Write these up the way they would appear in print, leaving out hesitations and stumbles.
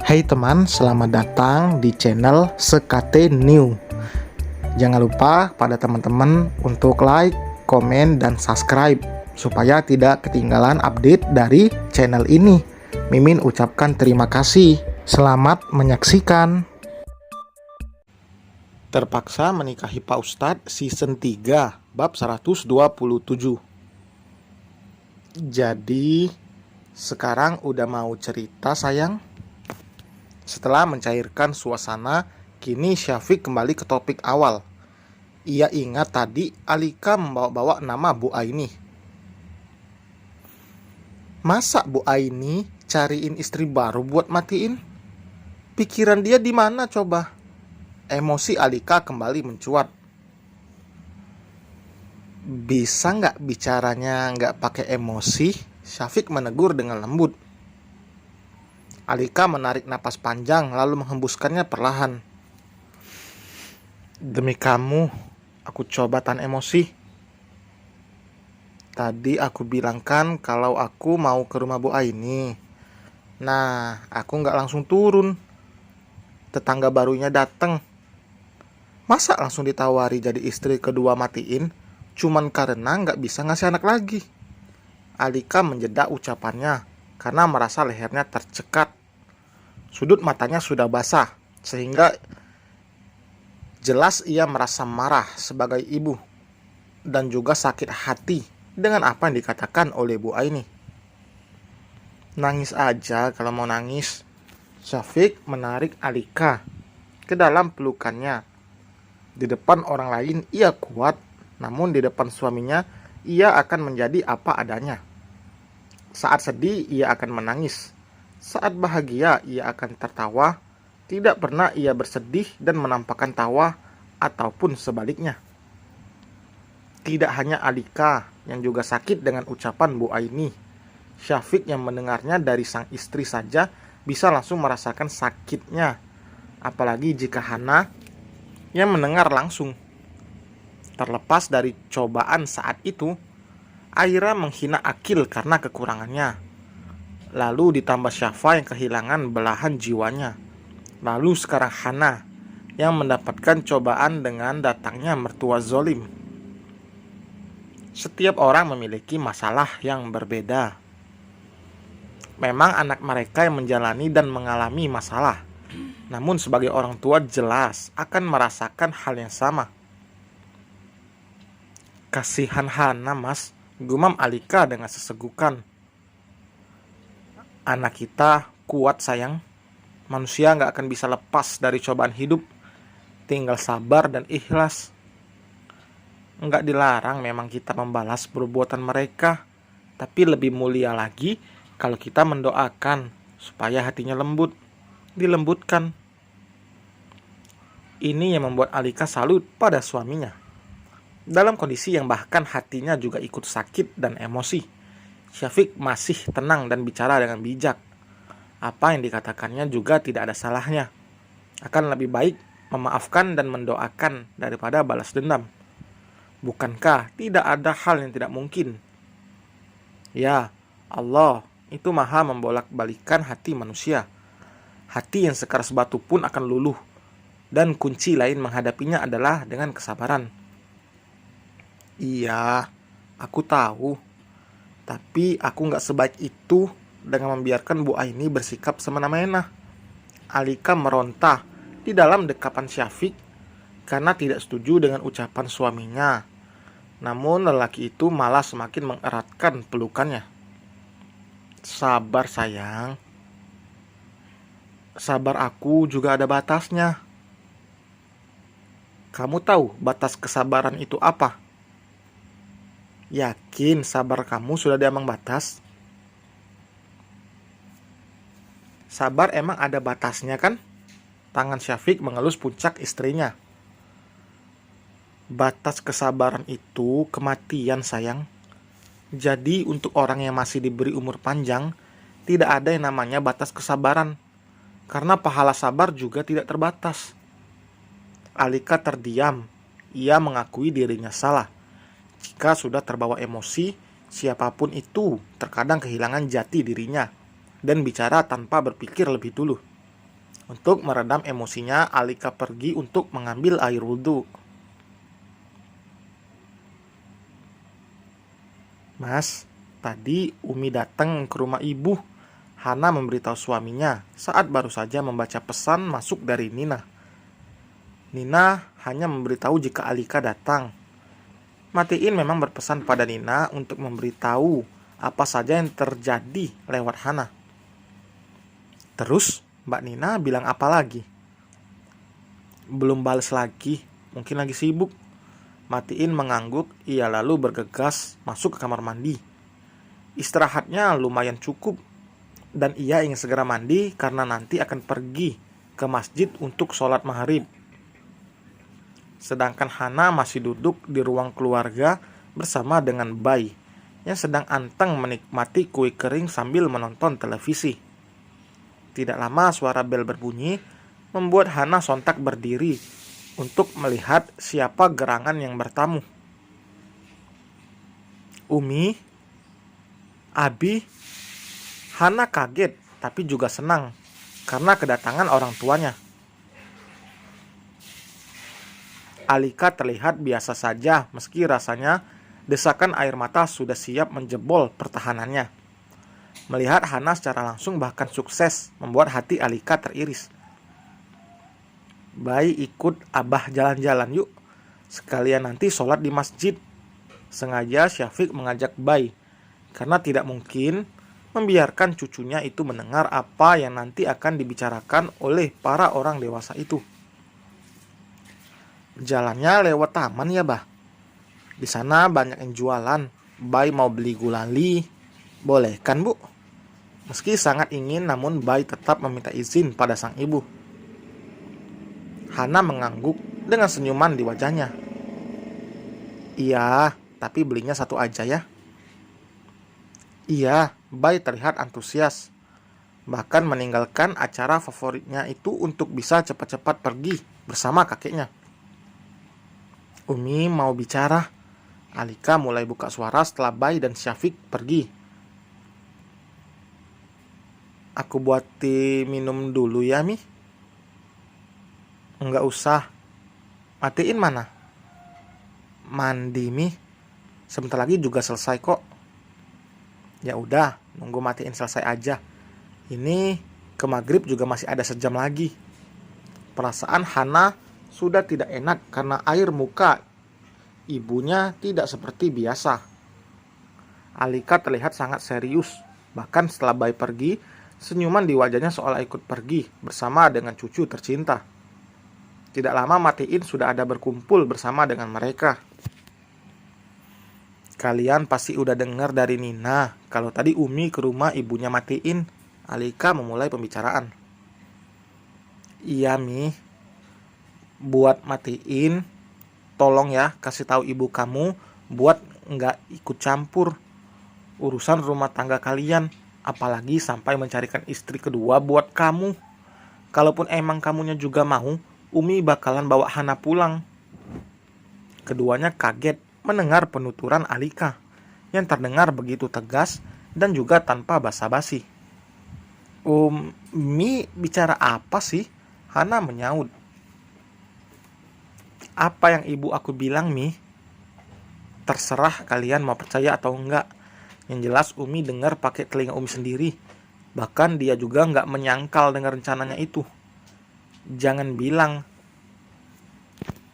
Hai teman, selamat datang di channel Sekate New. Jangan lupa pada teman-teman untuk like, komen, dan subscribe supaya tidak ketinggalan update dari channel ini. Mimin ucapkan terima kasih. Selamat menyaksikan. Terpaksa menikahi Pak Ustadz season 3 bab 127. Jadi sekarang udah mau cerita sayang? Setelah mencairkan suasana, kini Syafiq kembali ke topik awal. Ia ingat tadi Alika membawa-bawa nama Bu Aini. Masa Bu Aini cariin istri baru buat matiin? Pikiran dia di mana coba? Emosi Alika kembali mencuat. Bisa nggak bicaranya nggak pakai emosi? Syafiq menegur dengan lembut. Alika menarik napas panjang lalu menghembuskannya perlahan. Demi kamu, aku coba tahan emosi. Tadi aku bilangkan kalau aku mau ke rumah Bu Aini. Nah, aku nggak langsung turun. Tetangga barunya datang. Masa langsung ditawari jadi istri kedua matiin? Cuman karena nggak bisa ngasih anak lagi. Alika menjeda ucapannya karena merasa lehernya tercekat. Sudut matanya sudah basah, sehingga jelas ia merasa marah sebagai ibu dan juga sakit hati dengan apa yang dikatakan oleh Bu Aini. Nangis aja kalau mau nangis. Syafiq menarik Alika ke dalam pelukannya. Di depan orang lain ia kuat, namun di depan suaminya ia akan menjadi apa adanya. Saat sedih ia akan menangis. Saat bahagia ia akan tertawa. Tidak pernah ia bersedih dan menampakkan tawa ataupun sebaliknya. Tidak hanya Alika yang juga sakit dengan ucapan Bu Aini. Syafiq yang mendengarnya dari sang istri saja bisa langsung merasakan sakitnya. Apalagi jika Hana yang mendengar langsung. Terlepas dari cobaan saat itu, Aira menghina Akil karena kekurangannya. Lalu ditambah Syafa yang kehilangan belahan jiwanya. Lalu sekarang Hana yang mendapatkan cobaan dengan datangnya mertua zolim. Setiap orang memiliki masalah yang berbeda. Memang anak mereka yang menjalani dan mengalami masalah. Namun sebagai orang tua jelas akan merasakan hal yang sama. Kasihan Hana mas, gumam Alika dengan sesegukan. Anak kita kuat sayang. Manusia gak akan bisa lepas dari cobaan hidup. Tinggal sabar dan ikhlas. Nggak dilarang memang kita membalas perbuatan mereka. Tapi lebih mulia lagi kalau kita mendoakan supaya hatinya lembut, dilembutkan. Ini yang membuat Alika salut pada suaminya. Dalam kondisi yang bahkan hatinya juga ikut sakit dan emosi, Syafiq masih tenang dan bicara dengan bijak. Apa yang dikatakannya juga tidak ada salahnya. Akan lebih baik memaafkan dan mendoakan daripada balas dendam. Bukankah tidak ada hal yang tidak mungkin? Ya, Allah itu maha membolak-balikan hati manusia. Hati yang sekeras batu pun akan luluh. Dan kunci lain menghadapinya adalah dengan kesabaran. Iya, aku tahu. Tapi aku gak sebaik itu dengan membiarkan Bu Aini bersikap semena-mena. Alika meronta di dalam dekapan Syafiq karena tidak setuju dengan ucapan suaminya. Namun lelaki itu malah semakin mengeratkan pelukannya. Sabar sayang. Sabar aku juga ada batasnya. Kamu tahu batas kesabaran itu apa? Yakin sabar kamu sudah diambang batas? Sabar emang ada batasnya kan? Tangan Syafiq mengelus puncak istrinya. Batas kesabaran itu kematian sayang. Jadi untuk orang yang masih diberi umur panjang, tidak ada yang namanya batas kesabaran. Karena pahala sabar juga tidak terbatas. Alika terdiam. Ia mengakui dirinya salah. Jika sudah terbawa emosi, siapapun itu terkadang kehilangan jati dirinya dan bicara tanpa berpikir lebih dulu. Untuk meredam emosinya, Alika pergi untuk mengambil air wudhu. Mas, tadi Umi datang ke rumah ibu. Hana memberitahu suaminya saat baru saja membaca pesan masuk dari Nina. Nina hanya memberitahu jika Alika datang. Matiin memang berpesan pada Nina untuk memberitahu apa saja yang terjadi lewat Hana. Terus Mbak Nina bilang apa lagi? Belum balas lagi, mungkin lagi sibuk. Matiin mengangguk, ia lalu bergegas masuk ke kamar mandi. Istirahatnya lumayan cukup, dan ia ingin segera mandi karena nanti akan pergi ke masjid untuk sholat maghrib. Sedangkan Hana masih duduk di ruang keluarga bersama dengan Bai yang sedang anteng menikmati kue kering sambil menonton televisi. Tidak lama suara bel berbunyi membuat Hana sontak berdiri untuk melihat siapa gerangan yang bertamu. Umi, Abi. Hana kaget tapi juga senang karena kedatangan orang tuanya. Alika terlihat biasa saja meski rasanya desakan air mata sudah siap menjebol pertahanannya. Melihat Hana secara langsung bahkan sukses membuat hati Alika teriris. Bai, ikut abah jalan-jalan yuk. Sekalian nanti sholat di masjid. Sengaja Syafiq mengajak Bai karena tidak mungkin membiarkan cucunya itu mendengar apa yang nanti akan dibicarakan oleh para orang dewasa itu. Jalannya lewat taman ya, Bah. Di sana banyak yang jualan. Bai mau beli gulali. Boleh kan, Bu? Meski sangat ingin, namun Bai tetap meminta izin pada sang ibu. Hana mengangguk dengan senyuman di wajahnya. Iya, tapi belinya satu aja ya. Iya, Bai terlihat antusias. Bahkan meninggalkan acara favoritnya itu untuk bisa cepat-cepat pergi bersama kakeknya. Umi mau bicara. Alika mulai buka suara setelah Bai dan Syafiq pergi. Aku buatin minum dulu ya, Mi. Enggak usah. Matiin mana? Mandi, Mi. Sebentar lagi juga selesai kok. Ya udah, nunggu matiin selesai aja. Ini ke maghrib juga masih ada sejam lagi. Perasaan Hana sudah tidak enak karena air muka ibunya tidak seperti biasa. Alika terlihat sangat serius. Bahkan setelah Bai pergi, senyuman di wajahnya seolah ikut pergi bersama dengan cucu tercinta. Tidak lama Matiin sudah ada berkumpul bersama dengan mereka. Kalian pasti udah dengar dari Nina kalau tadi Umi ke rumah ibunya Matiin. Alika memulai pembicaraan. Iya, Mi. Buat Matiin, tolong ya kasih tahu ibu kamu buat nggak ikut campur urusan rumah tangga kalian. Apalagi sampai mencarikan istri kedua buat kamu. Kalaupun emang kamunya juga mau, Umi bakalan bawa Hana pulang. Keduanya kaget mendengar penuturan Alika yang terdengar begitu tegas dan juga tanpa basa-basi. Umi bicara apa sih? Hana menyaut. Apa yang ibu aku bilang, Mi? Terserah kalian mau percaya atau enggak. Yang jelas Umi dengar pakai telinga Umi sendiri. Bahkan dia juga nggak menyangkal dengan rencananya itu. Jangan bilang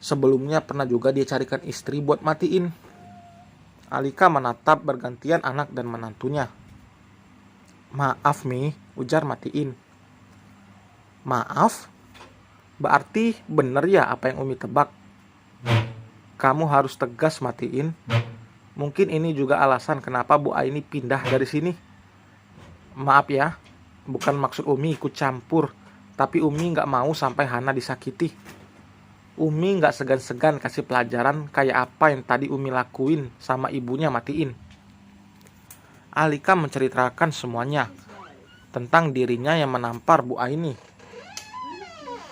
sebelumnya pernah juga dia carikan istri buat Matiin. Alika menatap bergantian anak dan menantunya. Maaf, Mi, ujar Matiin. Maaf? Berarti bener ya apa yang Umi tebak? Kamu harus tegas, Matiin. Mungkin ini juga alasan kenapa Bu Aini pindah dari sini. Maaf ya, bukan maksud Umi ikut campur, tapi Umi nggak mau sampai Hana disakiti. Umi nggak segan-segan kasih pelajaran kayak apa yang tadi Umi lakuin sama ibunya Matiin. Alika menceritakan semuanya tentang dirinya yang menampar Bu Aini.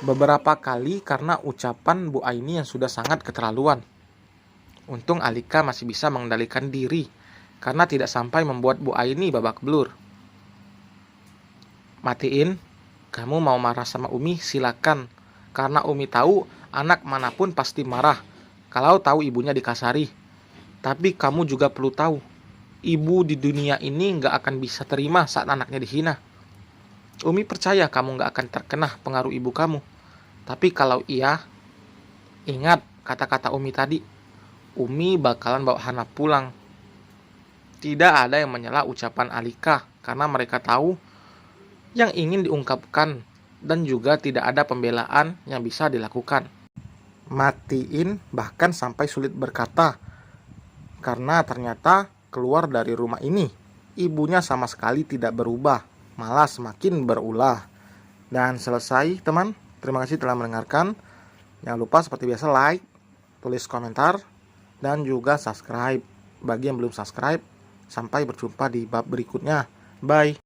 Beberapa kali karena ucapan Bu Aini yang sudah sangat keterlaluan. Untung Alika masih bisa mengendalikan diri karena tidak sampai membuat Bu Aini babak belur. Matiin, Kamu mau marah sama Umi, silakan. Karena Umi tahu anak manapun pasti marah kalau tahu ibunya dikasari. Tapi kamu juga perlu tahu, ibu di dunia ini nggak akan bisa terima saat anaknya dihina. Umi percaya kamu nggak akan terkena pengaruh ibu kamu. Tapi kalau iya, ingat kata-kata Umi tadi. Umi bakalan bawa Hana pulang. Tidak ada yang menyela ucapan Alika karena mereka tahu yang ingin diungkapkan dan juga tidak ada pembelaan yang bisa dilakukan. Matiin bahkan sampai sulit berkata karena ternyata keluar dari rumah ini ibunya sama sekali tidak berubah, malah semakin berulah. Dan selesai teman, terima kasih telah mendengarkan. Jangan lupa seperti biasa like, tulis komentar, dan juga subscribe bagi yang belum subscribe. Sampai berjumpa di bab berikutnya. Bye.